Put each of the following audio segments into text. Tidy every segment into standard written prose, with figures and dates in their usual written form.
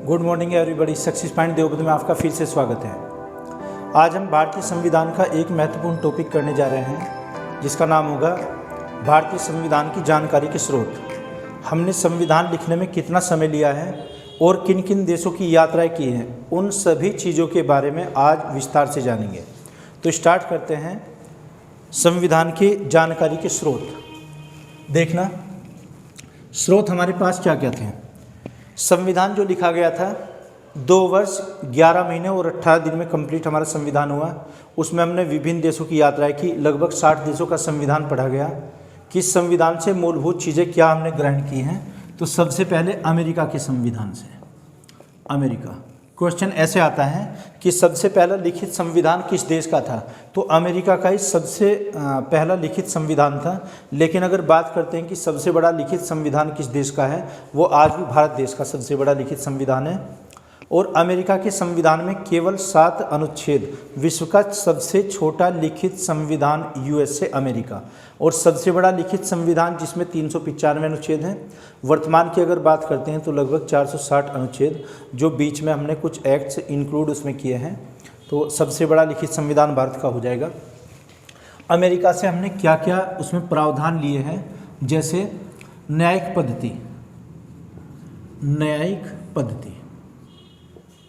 Good morning everybody. Success point Deoband में आपका फिर से स्वागत है। आज हम भारतीय संविधान का एक महत्वपूर्ण टॉपिक करने जा रहे हैं जिसका नाम होगा भारतीय संविधान की जानकारी के स्रोत। हमने संविधान लिखने में कितना समय लिया है और किन किन देशों की यात्राएं की हैं, उन सभी चीज़ों के बारे में आज विस्तार से जानेंगे। तो स्टार्ट करते हैं संविधान की जानकारी के स्रोत। देखना स्रोत हमारे पास क्या क्या थे। संविधान जो लिखा गया था 2 वर्ष 11 महीने और 18 दिन में कंप्लीट हमारा संविधान हुआ। उसमें हमने विभिन्न देशों की यात्राएं की, लगभग 60 देशों का संविधान पढ़ा गया। किस संविधान से मूलभूत चीज़ें क्या हमने ग्रहण की हैं, तो सबसे पहले अमेरिका के संविधान से। अमेरिका क्वेश्चन ऐसे आता है कि सबसे पहला लिखित संविधान किस देश का था, तो अमेरिका का ही सबसे पहला लिखित संविधान था। लेकिन अगर बात करते हैं कि सबसे बड़ा लिखित संविधान किस देश का है, वो आज भी भारत देश का सबसे बड़ा लिखित संविधान है। और अमेरिका के संविधान में केवल 7 अनुच्छेद। विश्व का सबसे छोटा लिखित संविधान यूएस से अमेरिका, और सबसे बड़ा लिखित संविधान जिसमें 395 अनुच्छेद हैं। वर्तमान की अगर बात करते हैं तो लगभग 460 अनुच्छेद, जो बीच में हमने कुछ एक्ट्स इंक्लूड उसमें किए हैं। तो सबसे बड़ा लिखित संविधान भारत का हो जाएगा। अमेरिका से हमने क्या क्या उसमें प्रावधान लिए हैं, जैसे न्यायिक पद्धति।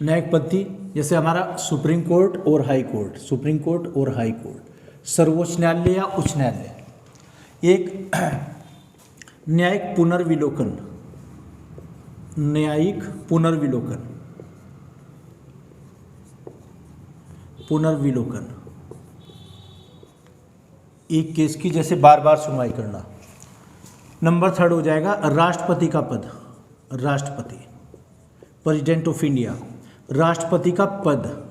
न्यायिक पद्धति जैसे हमारा सुप्रीम कोर्ट और हाई कोर्ट, सर्वोच्च न्यायालय या उच्च न्यायालय। एक न्यायिक पुनर्विलोकन एक केस की जैसे बार बार सुनवाई करना। नंबर 3 हो जाएगा राष्ट्रपति का पद। प्रेसिडेंट ऑफ इंडिया, राष्ट्रपति का पद।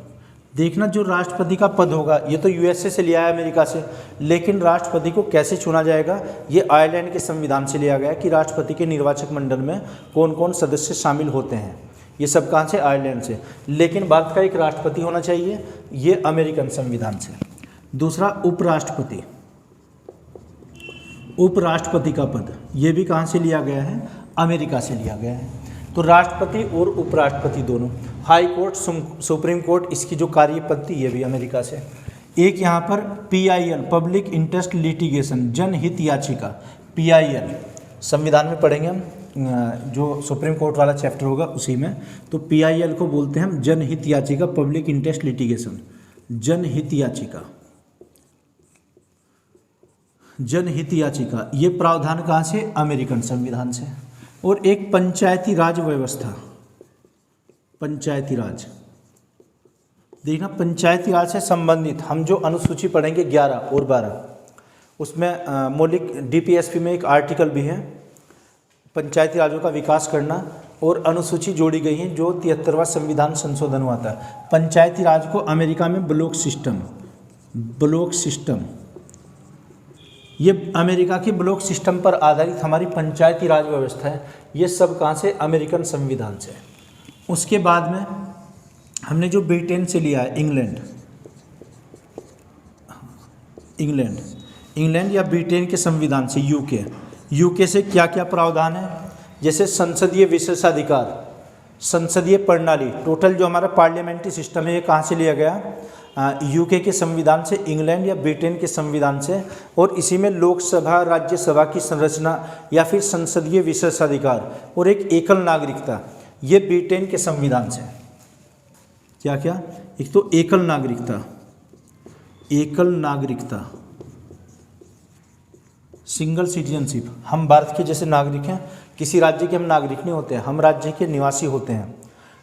देखना जो राष्ट्रपति का पद होगा, ये तो यूएसए से लिया है अमेरिका से, लेकिन राष्ट्रपति को कैसे चुना जाएगा, ये आयरलैंड के संविधान से लिया गया कि राष्ट्रपति के निर्वाचक मंडल में कौन कौन सदस्य शामिल होते हैं। ये सब कहाँ से? आयरलैंड से। लेकिन भारत का एक राष्ट्रपति होना चाहिए, ये अमेरिकन संविधान से। दूसरा उपराष्ट्रपति का पद, ये भी कहाँ से लिया गया है? अमेरिका से लिया गया है। तो राष्ट्रपति और उपराष्ट्रपति दोनों। हाई कोर्ट, सुप्रीम कोर्ट, इसकी जो कार्य पद्धति ये भी अमेरिका से। एक यहाँ पर PIL, पब्लिक इंटरेस्ट लिटिगेशन, जनहित याचिका। PIL संविधान में पढ़ेंगे हम, जो सुप्रीम कोर्ट वाला चैप्टर होगा उसी में। तो PIL को बोलते हैं हम जनहित याचिका, पब्लिक इंटरेस्ट लिटिगेशन। जनहित याचिका ये प्रावधान कहाँ से? अमेरिकन संविधान से। और एक पंचायती राज व्यवस्था। पंचायती राज, देखना पंचायती राज से संबंधित हम जो अनुसूची पढ़ेंगे 11 और 12, उसमें मौलिक DPSP में एक आर्टिकल भी है, पंचायती राज्यों का विकास करना, और अनुसूची जोड़ी गई है जो 73वां संविधान संशोधन हुआ था। पंचायती राज को अमेरिका में ब्लॉक सिस्टम, ये अमेरिका की ब्लॉक सिस्टम पर आधारित हमारी पंचायती राज व्यवस्था है। ये सब कहाँ से? अमेरिकन संविधान से। उसके बाद में हमने जो ब्रिटेन से लिया है, इंग्लैंड या ब्रिटेन के संविधान से। यूके से क्या क्या प्रावधान है, जैसे संसदीय विशेषाधिकार, संसदीय प्रणाली, टोटल जो हमारा पार्लियामेंट्री सिस्टम है, ये कहाँ से लिया गया? यूके के संविधान से, इंग्लैंड या ब्रिटेन के संविधान से। और इसी में लोकसभा राज्यसभा की संरचना या फिर संसदीय विशेषाधिकार और एक एकल नागरिकता, ये ब्रिटेन के संविधान से। क्या क्या? एक तो एकल नागरिकता, सिंगल सिटीजनशिप। हम भारत के जैसे नागरिक हैं, किसी राज्य के हम नागरिक नहीं होते हैं, हम राज्य के निवासी होते हैं।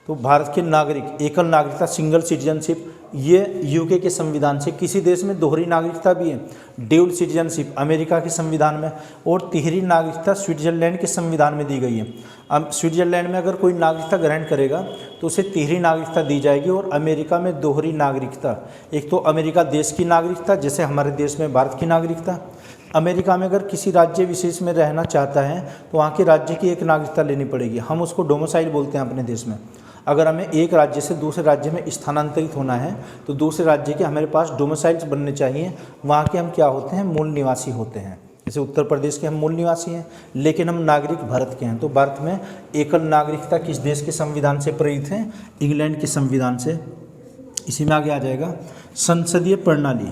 तो भारत के नागरिक, एकल नागरिकता, सिंगल सिटीजनशिप, ये यूके के संविधान से। किसी देश में दोहरी नागरिकता भी है, ड्यूल सिटीजनशिप, अमेरिका के संविधान में। और तिहरी नागरिकता स्विट्जरलैंड के संविधान में दी गई है। अब स्विट्जरलैंड में अगर कोई नागरिकता ग्रहण करेगा तो उसे तिहरी नागरिकता दी जाएगी। और अमेरिका में दोहरी नागरिकता, एक तो अमेरिका देश की नागरिकता, जैसे हमारे देश में भारत की नागरिकता। अमेरिका में अगर किसी राज्य विशेष में रहना चाहता है तो वहाँ के राज्य की एक नागरिकता लेनी पड़ेगी, हम उसको डोमिसाइल बोलते हैं अपने देश में। अगर हमें एक राज्य से दूसरे राज्य में स्थानांतरित होना है तो दूसरे राज्य के हमारे पास डोमिसाइल्स बनने चाहिए, वहाँ के हम क्या होते हैं? मूल निवासी होते हैं। जैसे उत्तर प्रदेश के हम मूल निवासी हैं, लेकिन हम नागरिक भारत के हैं। तो भारत में एकल नागरिकता किस देश के संविधान से प्रेरित है? इंग्लैंड के संविधान से। इसी में आगे आ जाएगा संसदीय प्रणाली।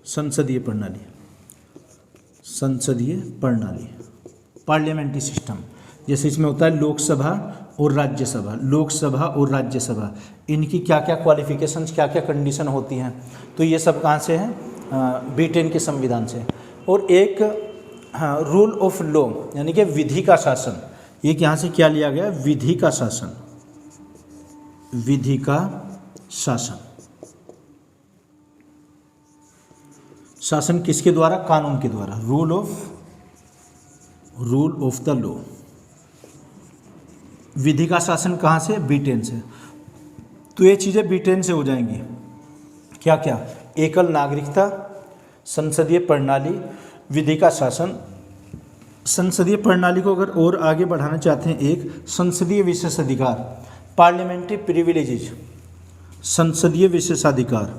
संसदीय प्रणाली, संसदीय प्रणाली, पार्लियामेंट्री सिस्टम। जैसे इसमें होता है लोकसभा और राज्यसभा, लोकसभा और राज्यसभा, इनकी क्या क्या क्वालिफिकेशंस, क्या क्या कंडीशन होती हैं, तो ये सब कहाँ से हैं? ब्रिटेन के संविधान से। और एक रूल ऑफ लॉ यानी कि विधि का शासन, ये यहाँ से क्या लिया गया? विधि का शासन, विधि का शासन। शासन किसके द्वारा? कानून के द्वारा, रूल ऑफ द लॉ। विधि का शासन कहाँ से? ब्रिटेन से। तो ये चीज़ें ब्रिटेन से हो जाएंगी। क्या क्या? एकल नागरिकता, संसदीय प्रणाली, विधि का शासन। संसदीय प्रणाली को अगर और आगे बढ़ाना चाहते हैं, एक संसदीय विशेषाधिकार, पार्लियामेंट्री प्रिविलेजेज, संसदीय विशेषाधिकार,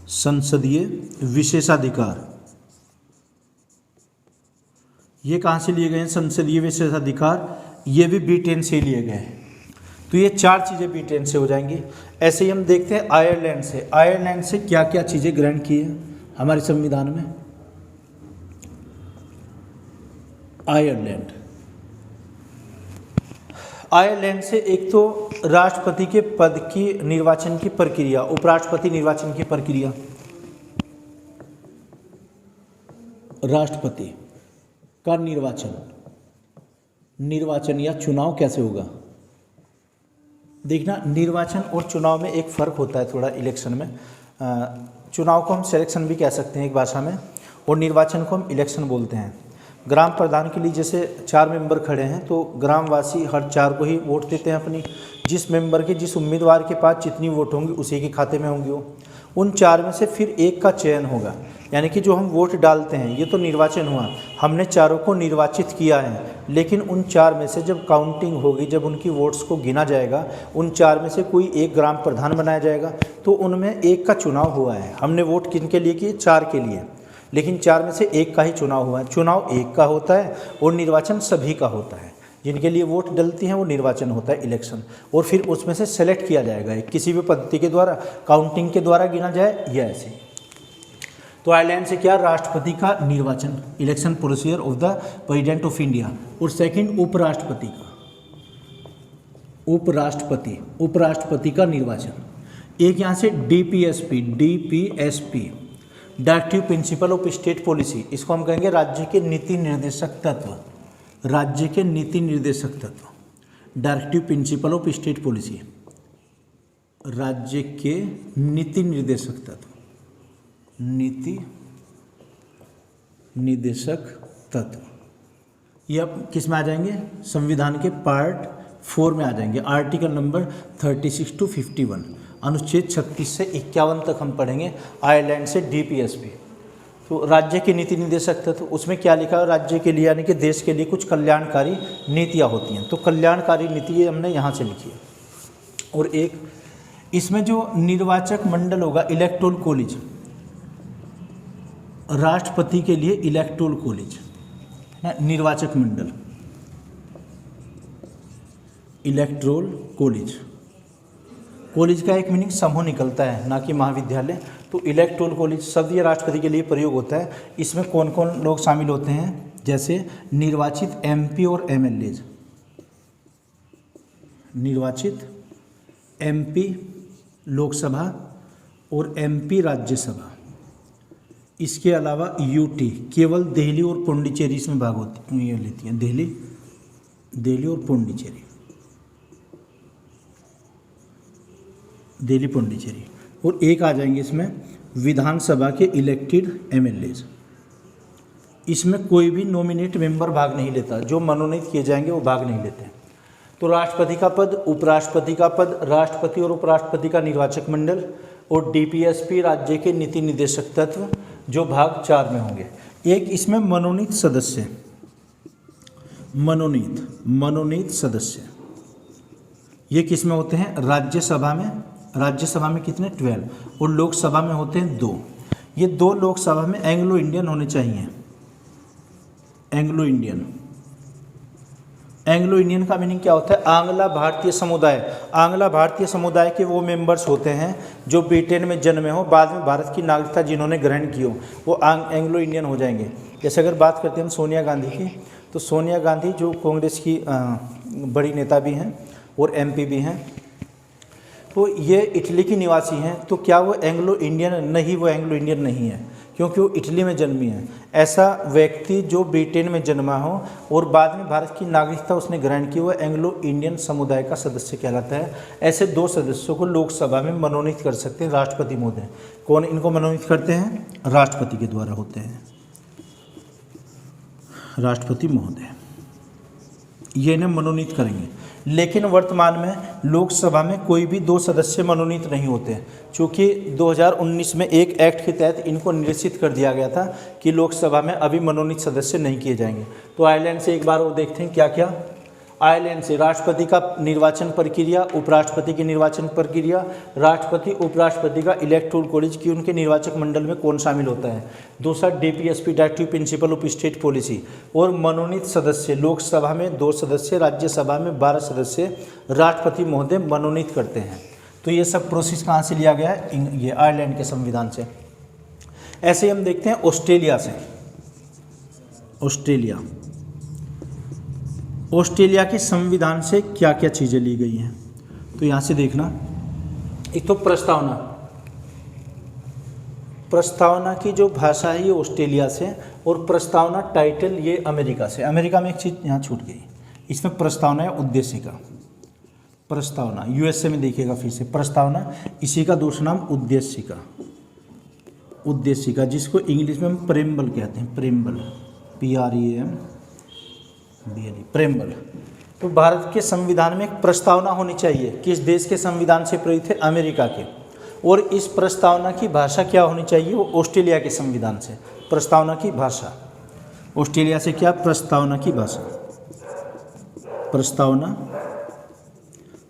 संसदीय विशेषाधिकार, ये कहाँ से लिए गए हैं? संसदीय विशेषाधिकार, ये भी ब्रिटेन से लिए गए हैं। तो ये चार चीज़ें ब्रिटेन से हो जाएंगी। ऐसे ही हम देखते हैं आयरलैंड से। आयरलैंड से क्या क्या चीज़ें ग्रहण की है हमारे संविधान में? आयरलैंड, आयरलैंड से एक तो राष्ट्रपति के पद की निर्वाचन की प्रक्रिया, उपराष्ट्रपति निर्वाचन की प्रक्रिया, राष्ट्रपति का निर्वाचन या चुनाव कैसे होगा? देखना, निर्वाचन और चुनाव में एक फ़र्क होता है थोड़ा। इलेक्शन में चुनाव को हम सिलेक्शन भी कह सकते हैं एक भाषा में, और निर्वाचन को हम इलेक्शन बोलते हैं। ग्राम प्रधान के लिए जैसे 4 मेंबर खड़े हैं, तो ग्रामवासी हर 4 को ही वोट देते हैं अपनी। जिस मेंबर के, जिस उम्मीदवार के पास जितनी वोट होंगी उसी के खाते में होंगी वो। उन 4 में से फिर एक का चयन होगा, यानी कि जो हम वोट डालते हैं, ये तो निर्वाचन हुआ, हमने चारों को निर्वाचित किया है। लेकिन उन 4 में से जब काउंटिंग होगी, जब उनकी वोट्स को गिना जाएगा, उन 4 में से कोई एक ग्राम प्रधान बनाया जाएगा, तो उनमें एक का चुनाव हुआ है। हमने वोट किनके लिए किए? 4 के लिए, लेकिन 4 में से एक का ही चुनाव हुआ है। चुनाव एक का होता है और निर्वाचन सभी का होता है। जिनके लिए वोट डलती हैं वो निर्वाचन होता है, इलेक्शन। और फिर उसमें से सेलेक्ट किया जाएगा, किसी भी पद्धति के द्वारा, काउंटिंग के द्वारा गिना जाए या ऐसे। तो आयरलैंड से क्या? राष्ट्रपति का निर्वाचन, election procedure of the president of India. और सेकंड, उपराष्ट्रपति का, उपराष्ट्रपति का निर्वाचन। एक यहाँ से DPSP, directive principle of state policy, इसको हम कहेंगे राज्य के नीति निर्देशक तत्व, राज्य के नीति निर्देशक तत्व, directive principle of state policy, राज्य के नीति निर्देशक तत्व, नीति निर्देशक तत्व। ये अब किस में आ जाएंगे? संविधान के पार्ट 4 में आ जाएंगे, आर्टिकल नंबर 36 to 51, अनुच्छेद 36 से 51 तक हम पढ़ेंगे आयरलैंड से डीपीएसपी। तो राज्य के नीति निर्देशक तत्व, उसमें क्या लिखा है? राज्य के लिए यानी कि देश के लिए कुछ कल्याणकारी नीतियाँ होती हैं। तो कल्याणकारी नीति ये हमने यहाँ से लिखी है। और एक इसमें जो निर्वाचक मंडल होगा, इलेक्टोरल कॉलेज, राष्ट्रपति के लिए इलेक्टोरल कॉलेज, निर्वाचक मंडल, इलेक्टोरल कॉलेज। कॉलेज का एक मीनिंग समूह निकलता है, ना कि महाविद्यालय। तो इलेक्टोरल कॉलेज शब्द ये राष्ट्रपति के लिए प्रयोग होता है। इसमें कौन कौन लोग शामिल होते हैं? जैसे निर्वाचित एमपी और एमएलए, निर्वाचित एमपी लोकसभा और एमपी राज्यसभा। इसके अलावा यूटी, केवल दिल्ली और पुडुचेरी इसमें भाग होती ये लेती हैं, दिल्ली और पुडुचेरी, दिल्ली पुडुचेरी। और एक आ जाएंगे इसमें विधानसभा के इलेक्टेड एमएलए। इसमें कोई भी नॉमिनेट मेंबर भाग नहीं लेता, जो मनोनीत किए जाएंगे वो भाग नहीं लेते। तो राष्ट्रपति का पद, उपराष्ट्रपति का पद, राष्ट्रपति और उपराष्ट्रपति का निर्वाचक मंडल, और डीपीएसपी राज्य के नीति निर्देशक तत्व, जो भाग 4 में होंगे। एक इसमें मनोनीत सदस्य, मनोनीत सदस्य, ये किस में होते हैं? राज्यसभा में। राज्यसभा में कितने? 12, और लोकसभा में होते हैं 2। ये 2 लोकसभा में एंग्लो इंडियन होने चाहिए। एंग्लो इंडियन, एंग्लो इंडियन का मीनिंग क्या होता है? आंग्ला भारतीय समुदाय। आंग्ला भारतीय समुदाय के वो मेंबर्स होते हैं जो ब्रिटेन में जन्मे हो, बाद में भारत की नागरिकता जिन्होंने ग्रहण की हो, वो एंग्लो इंडियन हो जाएंगे। जैसे अगर बात करते हैं हम सोनिया गांधी की, तो सोनिया गांधी जो कांग्रेस की बड़ी नेता भी हैं और एमपी भी हैं, तो ये इटली की निवासी हैं। तो क्या वो एंग्लो इंडियन? नहीं, वो एंग्लो इंडियन नहीं है, क्योंकि वो इटली में जन्मी है। ऐसा व्यक्ति जो ब्रिटेन में जन्मा हो और बाद में भारत की नागरिकता उसने ग्रहण की, वो एंग्लो इंडियन समुदाय का सदस्य कहलाता है। ऐसे 2 सदस्यों को लोकसभा में मनोनीत कर सकते हैं राष्ट्रपति महोदय। कौन इनको मनोनीत करते हैं? राष्ट्रपति के द्वारा होते हैं, राष्ट्रपति महोदय ये इन्हें मनोनीत करेंगे। लेकिन वर्तमान में लोकसभा में कोई भी 2 सदस्य मनोनीत नहीं होते, क्योंकि 2019 में एक एक्ट के तहत इनको निश्चित कर दिया गया था कि लोकसभा में अभी मनोनीत सदस्य नहीं किए जाएंगे। तो आयरलैंड से एक बार और देखते हैं क्या क्या। आयरलैंड से राष्ट्रपति का निर्वाचन प्रक्रिया, उपराष्ट्रपति की निर्वाचन प्रक्रिया, राष्ट्रपति उपराष्ट्रपति का इलेक्टोरल कॉलेज की उनके निर्वाचक मंडल में कौन शामिल होता है। दूसरा DPSP, directive principle of state policy. और मनोनीत सदस्य लोकसभा में 2 सदस्य, राज्यसभा में 12 सदस्य राष्ट्रपति महोदय मनोनीत करते हैं। तो ये सब प्रोसेस कहाँ से लिया गया है? ये आयरलैंड के संविधान से। ऐसे हम देखते हैं ऑस्ट्रेलिया से। ऑस्ट्रेलिया के संविधान से क्या क्या चीज़ें ली गई हैं, तो यहाँ से देखना। एक तो प्रस्तावना की जो भाषा है ये ऑस्ट्रेलिया से, और प्रस्तावना टाइटल ये अमेरिका से। अमेरिका में एक चीज़ यहाँ छूट गई, इसमें प्रस्तावना है उद्देशिका। प्रस्तावना यूएसए में देखिएगा फिर से प्रस्तावना, इसी का दूसरा नाम उद्देशिका, जिसको इंग्लिश में हम प्रेम्बल कहते हैं। Preamble, preamble. तो भारत के संविधान में एक प्रस्तावना होनी चाहिए। किस देश के संविधान से प्रेरित है? अमेरिका के। और इस प्रस्तावना की भाषा क्या होनी चाहिए? वो ऑस्ट्रेलिया के संविधान से। प्रस्तावना की भाषा ऑस्ट्रेलिया से क्या? प्रस्तावना की भाषा, प्रस्तावना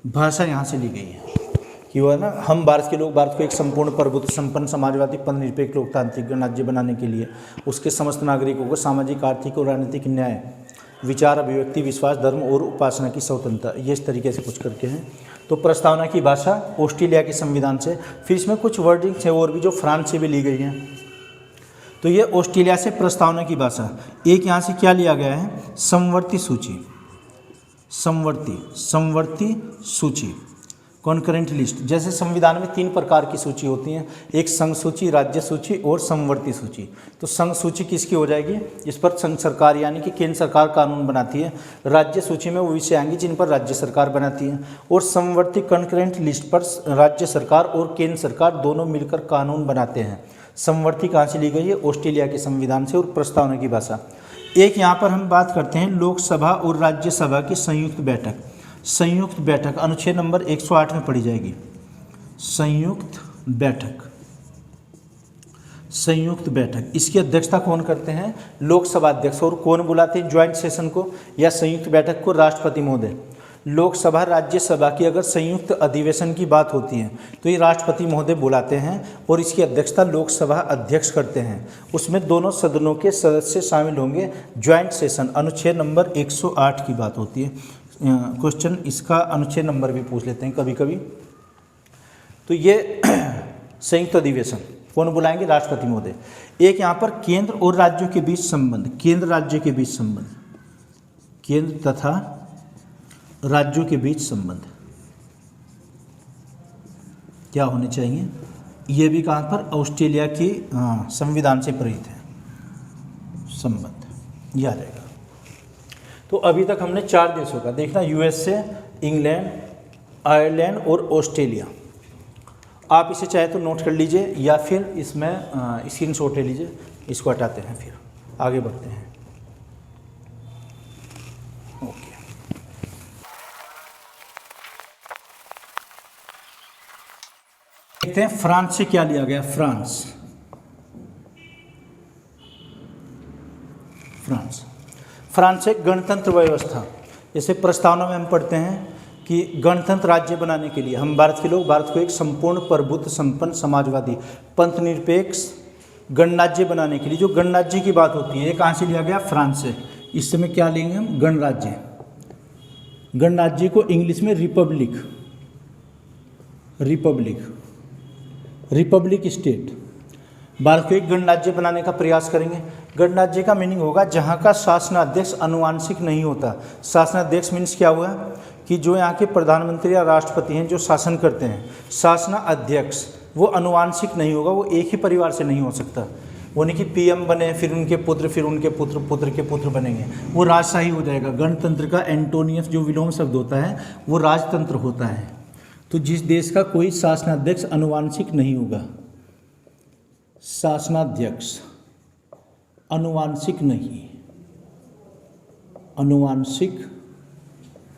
भाषा यहाँ से ली गई है कि वो है ना, हम भारत के लोग भारत को एक संपूर्ण प्रभुत्व संपन्न समाजवादी निरपेक्ष लोकतांत्रिक गणराज्य बनाने के लिए उसके समस्त नागरिकों को सामाजिक, आर्थिक और राजनीतिक न्याय, विचार, अभिव्यक्ति, विश्वास, धर्म और उपासना की स्वतंत्रता, ये इस तरीके से कुछ करके हैं। तो प्रस्तावना की भाषा ऑस्ट्रेलिया के संविधान से। फिर इसमें कुछ वर्डिंग्स हैं और भी जो फ्रांस से भी ली गई हैं। तो ये ऑस्ट्रेलिया से प्रस्तावना की भाषा। एक यहाँ से क्या लिया गया है? समवर्ती सूची, कॉन्करेंट लिस्ट। जैसे संविधान में 3 प्रकार की सूची होती हैं, एक संघ सूची, राज्य सूची और समवर्ती सूची। तो संघ सूची किसकी हो जाएगी? जिस पर संघ सरकार यानी कि केंद्र सरकार कानून बनाती है। राज्य सूची में वो विषय आएंगे जिन पर राज्य सरकार बनाती है। और समवर्ती कॉन्करेंट लिस्ट पर राज्य सरकार और केंद्र सरकार दोनों मिलकर कानून बनाते हैं। समवर्ती कहाँ से ली गई है? ऑस्ट्रेलिया के संविधान से। और प्रस्तावना की भाषा। एक यहाँ पर हम बात करते हैं लोकसभा और राज्यसभा की संयुक्त बैठक अनुच्छेद नंबर 108 में पढ़ी जाएगी। संयुक्त बैठक इसकी अध्यक्षता कौन करते हैं? लोकसभा अध्यक्ष। और कौन बुलाते हैं ज्वाइंट सेशन को या संयुक्त बैठक को? राष्ट्रपति महोदय। लोकसभा राज्यसभा की अगर संयुक्त अधिवेशन की बात होती है तो ये राष्ट्रपति महोदय बुलाते हैं और इसकी अध्यक्षता लोकसभा अध्यक्ष करते हैं। उसमें दोनों सदनों के सदस्य शामिल होंगे। ज्वाइंट सेशन अनुच्छेद नंबर 108 की बात होती है। क्वेश्चन इसका अनुच्छेद नंबर भी पूछ लेते हैं कभी कभी। तो ये संयुक्त अधिवेशन कौन बुलाएंगे? राष्ट्रपति महोदय। एक यहाँ पर केंद्र और राज्यों के बीच संबंध, केंद्र तथा राज्यों के बीच संबंध क्या होने चाहिए? ये भी कहाँ पर? ऑस्ट्रेलिया की संविधान से प्रेरित है संबंध, ये आ जाएगा। तो अभी तक हमने 4 देशों का देखना, यूएसए, इंग्लैंड, आयरलैंड और ऑस्ट्रेलिया। आप इसे चाहे तो नोट कर लीजिए या फिर इसमें स्क्रीनशॉट ले लीजिए। इसको हटाते हैं, फिर आगे बढ़ते हैं। ओके, देखते हैं फ्रांस से क्या लिया गया। फ्रांस एक गणतंत्र व्यवस्था। जैसे प्रस्तावना में हम पढ़ते हैं कि गणतंत्र राज्य बनाने के लिए हम भारत के लोग भारत को एक संपूर्ण प्रभुत्व संपन्न समाजवादी पंथ निरपेक्ष गणराज्य बनाने के लिए जो गणराज्य की बात होती है ये कहाँ से लिया गया? फ्रांस से। इस समय क्या लेंगे हम? गणराज्य। गणराज्य को इंग्लिश में रिपब्लिक, रिपब्लिक स्टेट। भारत को एक गणराज्य बनाने का प्रयास करेंगे। गणराज्य का मीनिंग होगा जहाँ का शासनाध्यक्ष अनुवांशिक नहीं होता। शासनाध्यक्ष मीन्स क्या हुआ कि जो यहाँ के प्रधानमंत्री या राष्ट्रपति हैं जो शासन करते हैं, शासनाध्यक्ष वो अनुवांशिक नहीं होगा, वो एक ही परिवार से नहीं हो सकता। वो नहीं कि पीएम बने फिर उनके पुत्र, फिर उनके पुत्र, पुत्र के पुत्र बनेंगे, वो राजशाही हो जाएगा। गणतंत्र का एंटोनियस जो विलोम शब्द होता है वो राजतंत्र होता है। तो जिस देश का कोई शासनाध्यक्ष अनुवांशिक नहीं होगा, शासनाध्यक्ष अनुवांशिक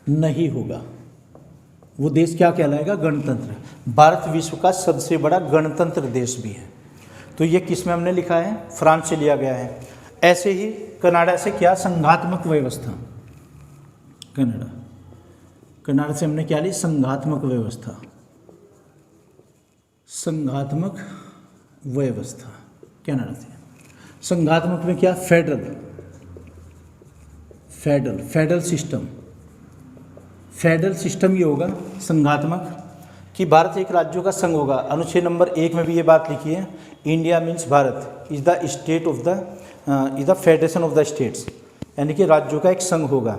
नहीं होगा, वो देश क्या कहलाएगा? गणतंत्र। भारत विश्व का सबसे बड़ा गणतंत्र देश भी है। तो ये किस में हमने लिखा है? फ्रांस से लिया गया है। ऐसे ही कनाडा से क्या? संघात्मक व्यवस्था। कनाडा से हमने क्या ली? संघात्मक व्यवस्था। संघात्मक व्यवस्था कनाडा से। संघात्मक में क्या? Federal system. फेडरल सिस्टम ये होगा संघात्मक कि भारत एक राज्यों का संघ होगा। अनुच्छेद नंबर 1 में भी ये बात लिखी है, India means Bharat is the state of the federation of the states, यानी कि राज्यों का एक संघ होगा।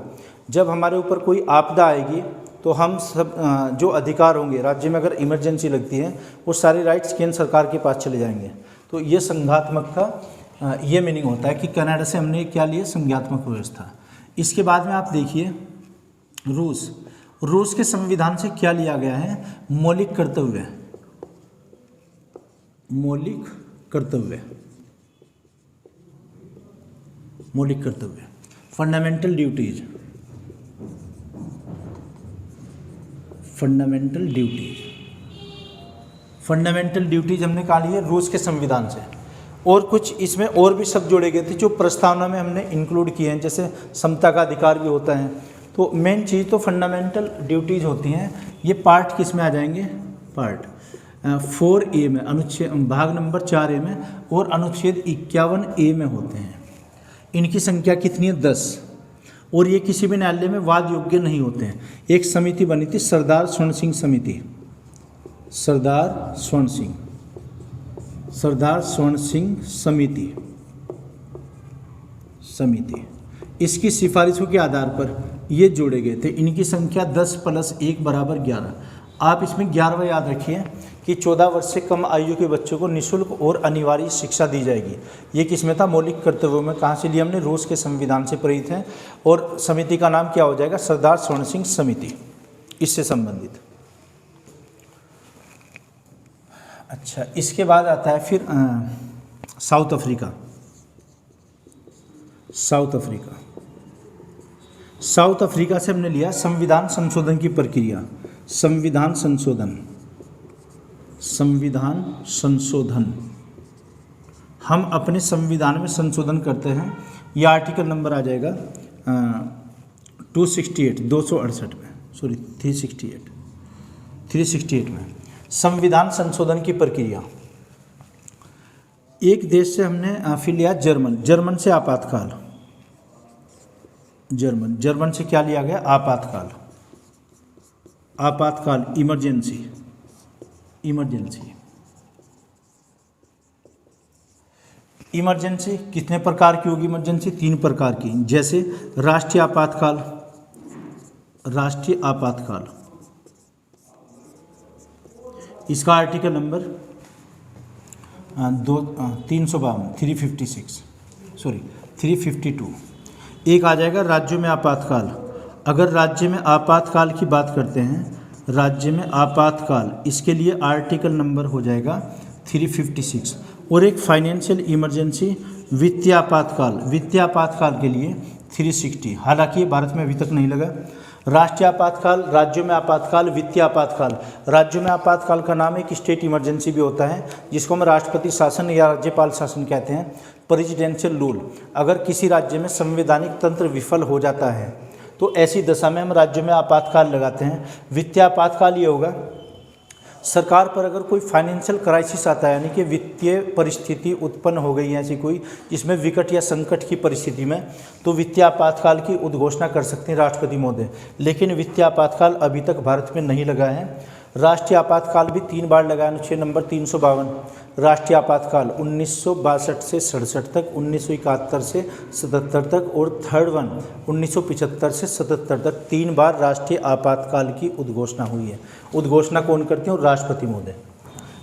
जब हमारे ऊपर कोई आपदा आएगी तो हम सब जो अधिकार होंगे, राज्य में अगर इमरजेंसी लगती है वो सारे राइट्स केंद्र सरकार के पास चले जाएंगे। तो ये संघात्मक का ये मीनिंग होता है कि कनाडा से हमने क्या लिया? संघात्मक व्यवस्था। इसके बाद में आप देखिए रूस के संविधान से क्या लिया गया है? मौलिक कर्तव्य। फंडामेंटल ड्यूटीज हमने कहा ली है रूस के संविधान से। और कुछ इसमें और भी शब्द जोड़े गए थे जो प्रस्तावना में हमने इंक्लूड किए हैं, जैसे समता का अधिकार भी होता है। तो मेन चीज़ तो फंडामेंटल ड्यूटीज़ होती हैं। ये पार्ट किस में आ जाएंगे? पार्ट 4A में, अनुच्छेद भाग नंबर 4A में, और अनुच्छेद 51A में होते हैं। इनकी संख्या कितनी है? 10। और ये किसी भी न्यायालय में वाद योग्य नहीं होते हैं। एक समिति बनी थी, सरदार स्वर्ण सिंह समिति, सरदार स्वर्ण सिंह समिति। इसकी सिफारिशों के आधार पर ये जोड़े गए थे। इनकी संख्या 10 + 1 = 11। आप इसमें 11वां याद रखिए कि 14 वर्ष से कम आयु के बच्चों को निःशुल्क और अनिवार्य शिक्षा दी जाएगी। ये किसमें था? मौलिक कर्तव्यों में। कहाँ से लिया हमने? रूस के संविधान से प्रेरित है। और समिति का नाम क्या हो जाएगा? सरदार स्वर्ण सिंह समिति, इससे संबंधित। अच्छा, इसके बाद आता है फिर साउथ अफ्रीका। साउथ अफ्रीका से हमने लिया संविधान संशोधन की प्रक्रिया। संविधान संशोधन हम अपने संविधान में संशोधन करते हैं। यह आर्टिकल नंबर आ जाएगा 268 में, सॉरी 368 में। संविधान संशोधन की प्रक्रिया। एक देश से हमने फिर लिया जर्मन से आपातकाल। जर्मन से क्या लिया गया? आपातकाल, इमरजेंसी कितने प्रकार की होगी? इमरजेंसी 3 प्रकार की, जैसे राष्ट्रीय आपातकाल। इसका आर्टिकल नंबर 352। एक आ जाएगा राज्यों में आपातकाल। अगर राज्य में आपातकाल की बात करते हैं, राज्य में आपातकाल, इसके लिए आर्टिकल नंबर हो जाएगा 356। और एक फाइनेंशियल इमरजेंसी, वित्तीय आपातकाल के लिए 360। हालांकि ये भारत में अभी तक नहीं लगा। राष्ट्रीय आपातकाल, राज्यों में आपातकाल, वित्तीय आपातकाल। राज्यों में आपातकाल का नाम एक स्टेट इमरजेंसी भी होता है, जिसको हम राष्ट्रपति शासन या राज्यपाल शासन कहते हैं, प्रेसिडेंशियल रूल। अगर किसी राज्य में संवैधानिक तंत्र विफल हो जाता है तो ऐसी दशा में हम राज्यों में आपातकाल लगाते हैं। वित्तीय आपातकाल ये होगा सरकार पर अगर कोई फाइनेंशियल क्राइसिस आता है, यानी कि वित्तीय परिस्थिति उत्पन्न हो गई है ऐसी कोई जिसमें विकट या संकट की परिस्थिति में, तो वित्तीय आपातकाल की उद्घोषणा कर सकते हैं राष्ट्रपति महोदय। लेकिन वित्तीय आपातकाल अभी तक भारत में नहीं लगा है। राष्ट्रीय आपातकाल भी 3 बार लगा है। अनुच्छेद नंबर 352 राष्ट्रीय आपातकाल 1962 से 67 तक, 1971 से 77 तक और थर्ड वन 1975 से 77 तक 3 बार राष्ट्रीय आपातकाल की उद्घोषणा हुई है। उद्घोषणा कौन करते हैं? राष्ट्रपति महोदय।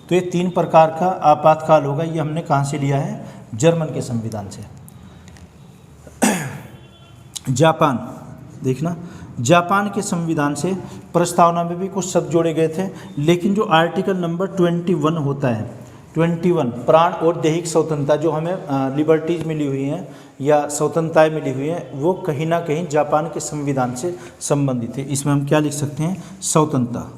तो ये 3 प्रकार का आपातकाल होगा। ये हमने कहाँ से लिया है? जर्मन के संविधान से। जापान, देखना, जापान के संविधान से प्रस्तावना में भी कुछ शब्द जोड़े गए थे, लेकिन जो आर्टिकल नंबर 21 होता है, 21 प्राण और दैहिक स्वतंत्रता जो हमें लिबर्टीज मिली हुई हैं या स्वतंत्रताएं मिली हुई हैं, वो कहीं ना कहीं जापान के संविधान से संबंधित है। इसमें हम क्या लिख सकते हैं? स्वतंत्रता,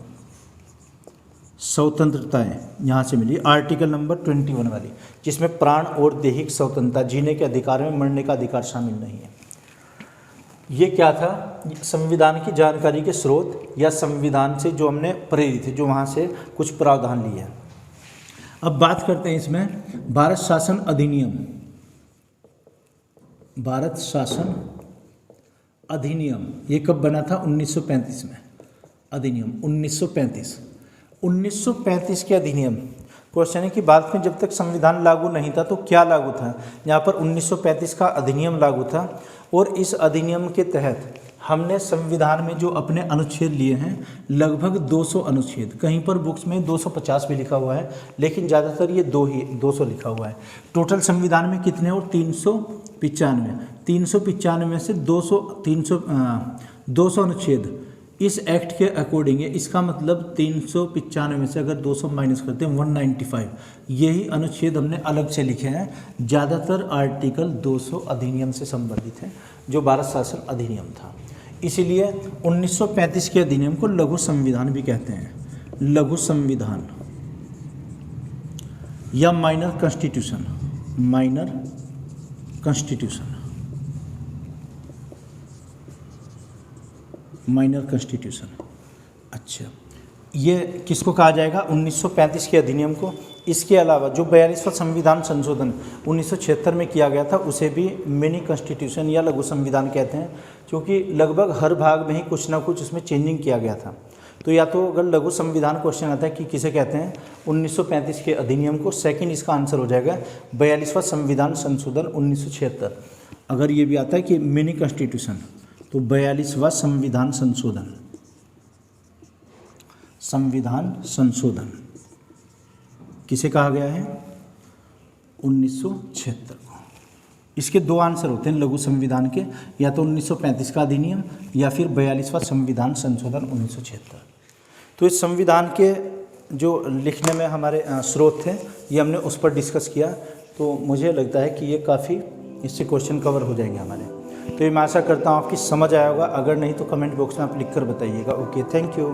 स्वतंत्रताएं यहाँ से मिली, आर्टिकल नंबर 21 वाली, जिसमें प्राण और दैहिक स्वतंत्रता, जीने के अधिकार में मरने का अधिकार शामिल नहीं है। ये क्या था? संविधान की जानकारी के स्रोत या संविधान से जो हमने प्रेरित है, जो वहाँ से कुछ प्रावधान लिए हैं। अब बात करते हैं इसमें भारत शासन अधिनियम। भारत शासन अधिनियम ये कब बना था? 1935 में। अधिनियम 1935 के अधिनियम। क्वेश्चन है कि भारत में जब तक संविधान लागू नहीं था तो क्या लागू था? यहाँ पर 1935 का अधिनियम लागू था और इस अधिनियम के तहत हमने संविधान में जो अपने अनुच्छेद लिए हैं, लगभग 200 अनुच्छेद, कहीं पर बुक्स में 250 भी लिखा हुआ है, लेकिन ज़्यादातर ये 200 लिखा हुआ है। टोटल संविधान में कितने? और 395 में से 200 अनुच्छेद इस एक्ट के अकॉर्डिंग है। इसका मतलब 395 में से अगर 200 माइनस करते हैं 195, यही अनुच्छेद हमने अलग से लिखे हैं। ज़्यादातर आर्टिकल 200 अधिनियम से संबंधित है, जो भारत शासन अधिनियम था। इसीलिए 1935 के अधिनियम को लघु संविधान भी कहते हैं। लघु संविधान या minor constitution, minor constitution, minor constitution. अच्छा, ये किसको कहा जाएगा? 1935 के अधिनियम को। इसके अलावा जो 42वां संविधान संशोधन 1976 में किया गया था, उसे भी मिनी कॉन्स्टिट्यूशन या लघु संविधान कहते हैं, क्योंकि लगभग हर भाग में ही कुछ ना कुछ उसमें चेंजिंग किया गया था। तो या तो अगर लघु संविधान क्वेश्चन आता है कि किसे कहते हैं, 1935 के अधिनियम को, सेकंड इसका आंसर हो जाएगा 42वां संविधान संशोधन 1976। अगर ये भी आता है कि मिनी कॉन्स्टिट्यूशन, तो 42वां संविधान संशोधन, संविधान संशोधन किसे कहा गया है? 1976 को। इसके 2 आंसर होते हैं लघु संविधान के, या तो 1935 का अधिनियम या फिर 42वां संविधान संशोधन 1976। तो इस संविधान के जो लिखने में हमारे स्रोत थे, ये हमने उस पर डिस्कस किया। तो मुझे लगता है कि ये काफ़ी, इससे क्वेश्चन कवर हो जाएंगे हमारे। तो ये मैं आशा करता हूँ आपकी समझ आया होगा। अगर नहीं तो कमेंट बॉक्स में आप लिख कर बताइएगा। Okay, thank you.